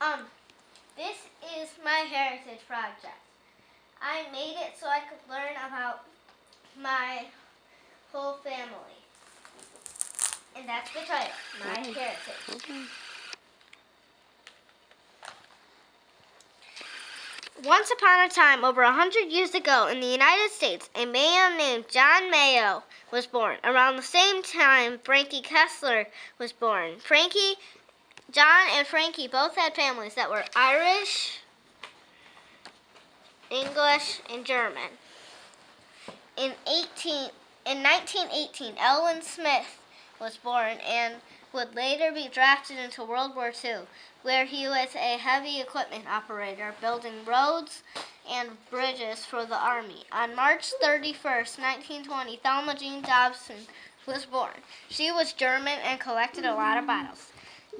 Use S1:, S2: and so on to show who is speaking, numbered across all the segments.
S1: Um, this is my heritage project. I made it so I could learn about my whole family. And that's the title, My Heritage. Once upon a time, over 100 years ago, in the United States, a man named John Mayo was born. Around the same time, Frankie Kessler was born. John and Frankie both had families that were Irish, English, and German. In 1918, Ellen Smith was born and would later be drafted into World War II, where he was a heavy equipment operator building roads and bridges for the Army. On March 31st, 1920, Thelma Jean Dobson was born. She was German and collected a lot of bottles.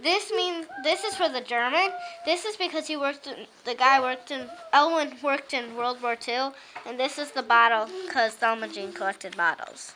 S1: This is for the German. This is because Elwin worked in World War II, and this is the bottle because Thelma Jean collected bottles.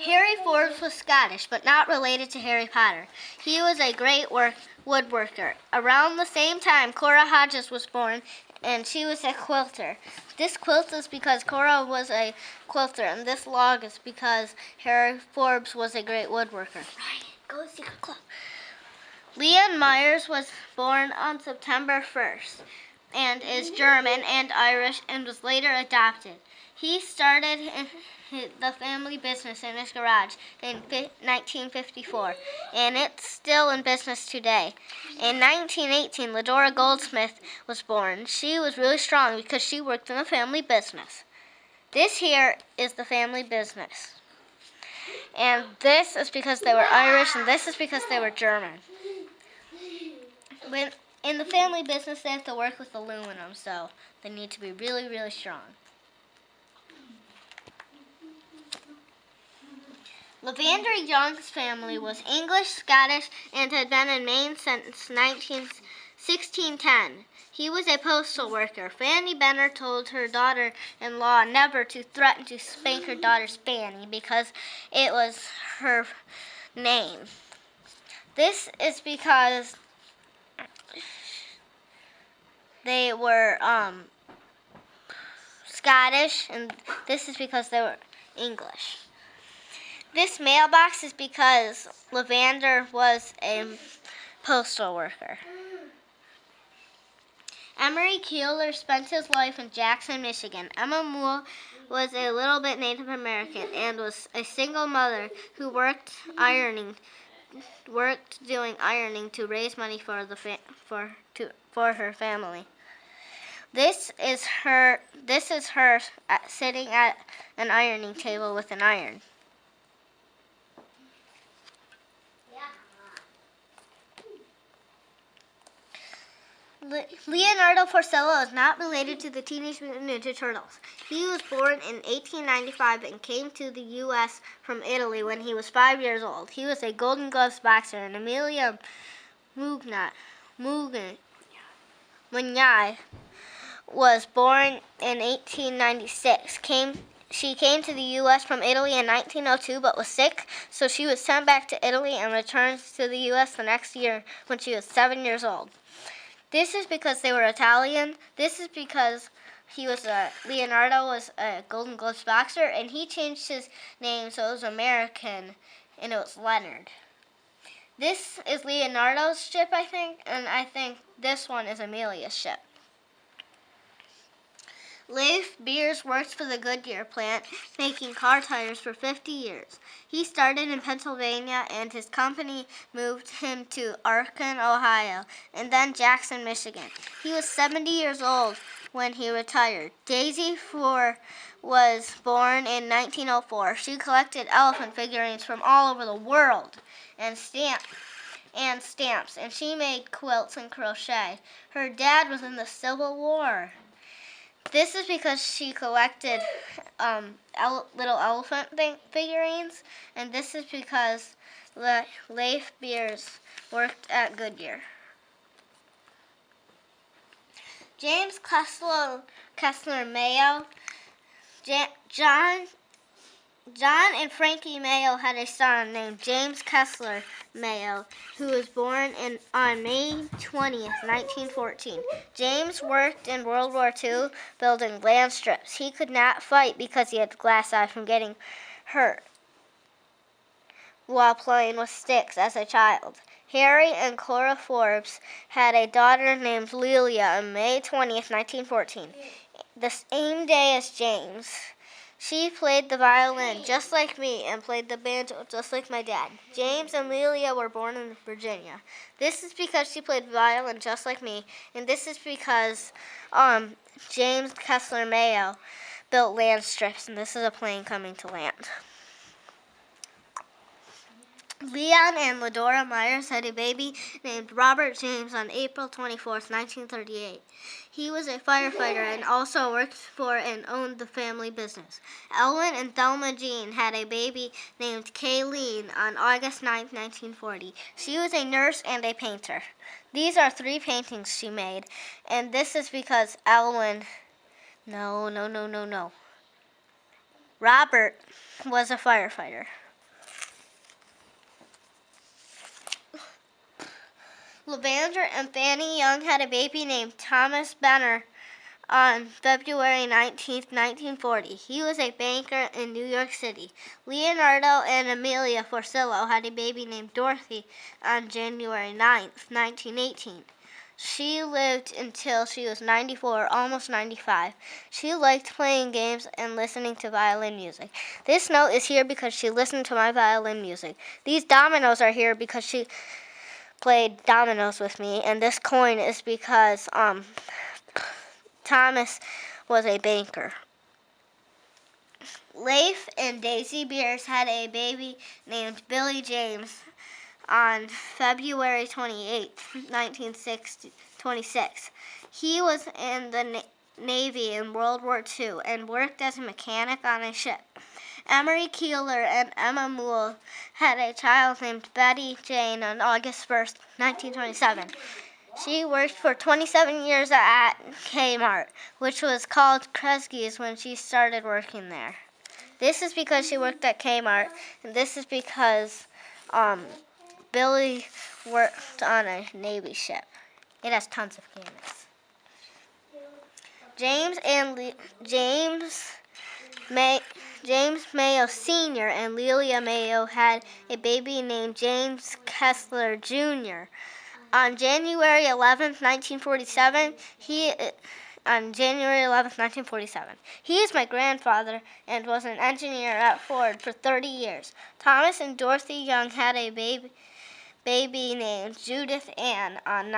S1: Harry Forbes was Scottish, but not related to Harry Potter. He was a great woodworker. Around the same time, Cora Hodges was born, and she was a quilter. This quilt is because Cora was a quilter, and this log is because Harry Forbes was a great woodworker. Ryan, go to Secret Club. Leon Myers was born on September 1st, and is German and Irish, and was later adopted. He started the family business in his garage in 1954, and it's still in business today. In 1918, Ladora Goldsmith was born. She was really strong because she worked in the family business. This here is the family business. And this is because they were Irish, and this is because they were German. In the family business, they have to work with aluminum, so they need to be really, really strong. Levander Young's family was English, Scottish, and had been in Maine since 1610. He was a postal worker. Fanny Benner told her daughter-in-law never to threaten to spank her daughter's Fanny because it was her name. This is because they were Scottish, and this is because they were English. This mailbox is because Levander was a postal worker. Emery Keeler spent his life in Jackson, Michigan. Emma Moore was a little bit Native American and was a single mother who worked doing ironing to raise money for her family. This is her sitting at an ironing table with an iron. Leonardo Porcello is not related to the Teenage Mutant Ninja Turtles. He was born in 1895 and came to the U.S. from Italy when he was 5 years old. He was a Golden Gloves boxer, and Amelia Mugnai was born in 1896. She came to the U.S. from Italy in 1902 but was sick, so she was sent back to Italy and returned to the U.S. the next year when she was 7 years old. This is because they were Italian. This is because Leonardo was a Golden Gloves boxer, and he changed his name so it was American, and it was Leonard. This is Leonardo's ship, I think, and I think this one is Amelia's ship. Leif Beers worked for the Goodyear plant, making car tires for 50 years. He started in Pennsylvania, and his company moved him to Aiken, Ohio, and then Jackson, Michigan. He was 70 years old when he retired. Daisy Four was born in 1904. She collected elephant figurines from all over the world and stamps, and she made quilts and crochet. Her dad was in the Civil War. This is because she collected little elephant figurines, and this is because Leif Beers worked at Goodyear. James Kessler Mayo. John John and Frankie Mayo had a son named James Kessler Mayo, who was born on May 20th, 1914. James worked in World War II building land strips. He could not fight because he had a glass eye from getting hurt while playing with sticks as a child. Harry and Cora Forbes had a daughter named Lelia on May 20th, 1914, the same day as James. She played the violin just like me and played the banjo just like my dad. James and Lelia were born in Virginia. This is because she played violin just like me, and this is because James Kessler Mayo built land strips, and this is a plane coming to land. Leon and Ladora Myers had a baby named Robert James on April 24th, 1938. He was a firefighter and also worked for and owned the family business. Elwin and Thelma Jean had a baby named Kayleen on August 9th, 1940. She was a nurse and a painter. These are 3 paintings she made, and this is because Elwin... No. Robert was a firefighter. Levander and Fanny Young had a baby named Thomas Benner on February 19, 1940. He was a banker in New York City. Leonardo and Amelia Forcillo had a baby named Dorothy on January 9, 1918. She lived until she was 94, almost 95. She liked playing games and listening to violin music. This note is here because she listened to my violin music. These dominoes are here because she played dominoes with me, and this coin is because Thomas was a banker. Leif and Daisy Beers had a baby named Billy James on February 28, 1926. He was in the Navy in World War II and worked as a mechanic on a ship. Emery Keeler and Emma Moule had a child named Betty Jane on August 1st, 1927. She worked for 27 years at Kmart, which was called Kresge's when she started working there. This is because she worked at Kmart, and this is because Billy worked on a Navy ship. It has tons of cannons. James Mayo Sr. and Lelia Mayo had a baby named James Kessler Jr. On January 11th, 1947, He is my grandfather and was an engineer at Ford for 30 years. Thomas and Dorothy Young had a baby named Judith Ann on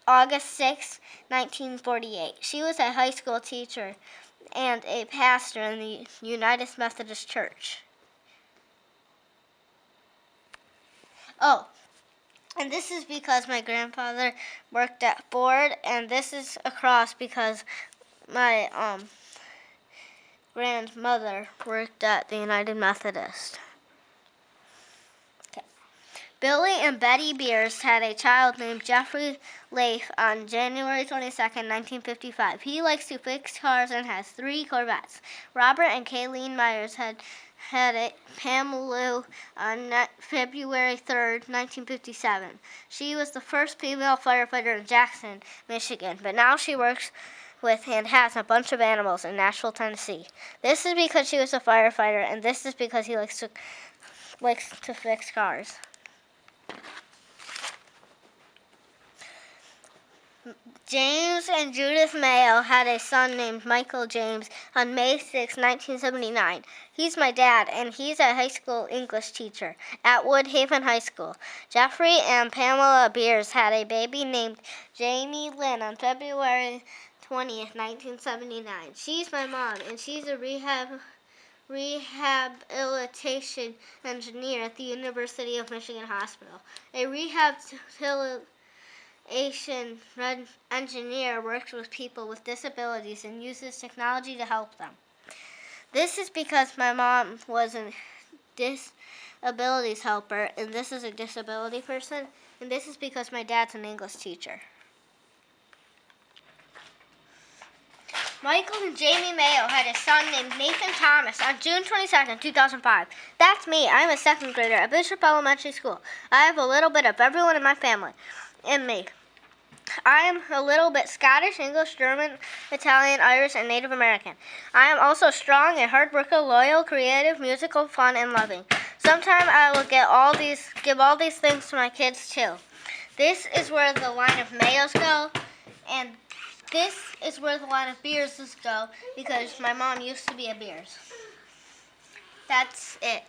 S1: August 6, 1948. She was a high school teacher and a pastor in the United Methodist Church. Oh, and this is because my grandfather worked at Ford, and this is a cross because my grandmother worked at the United Methodist. Okay. Billy and Betty Beers had a child named Jeffrey Leif on January 22nd, 1955. He likes to fix cars and has 3 Corvettes. Robert and Kayleen Myers had a Pamela on February 3rd, 1957. She was the first female firefighter in Jackson, Michigan, but now she works with and has a bunch of animals in Nashville, Tennessee. This is because she was a firefighter, and this is because he likes to fix cars. James and Judith Mayo had a son named Michael James on May 6, 1979. He's my dad, and he's a high school English teacher at Woodhaven High School. Jeffrey and Pamela Beers had a baby named Jamie Lynn on February 20th, 1979. She's my mom, and she's a rehabilitation engineer at the University of Michigan Hospital. A rehabilitation engineer works with people with disabilities and uses technology to help them. This is because my mom was a disabilities helper, and this is a disability person, and this is because my dad's an English teacher. Michael and Jamie Mayo had a son named Nathan Thomas on June 22nd, 2005. That's me. I'm a second grader at Bishop Elementary School. I have a little bit of everyone in my family and me. I am a little bit Scottish, English, German, Italian, Irish, and Native American. I am also strong, a hard worker, loyal, creative, musical, fun, and loving. Sometime I will give all these things to my kids too. This is where the line of Mayos go, and this is where the line of Beerses go, because my mom used to be a Beers. That's it.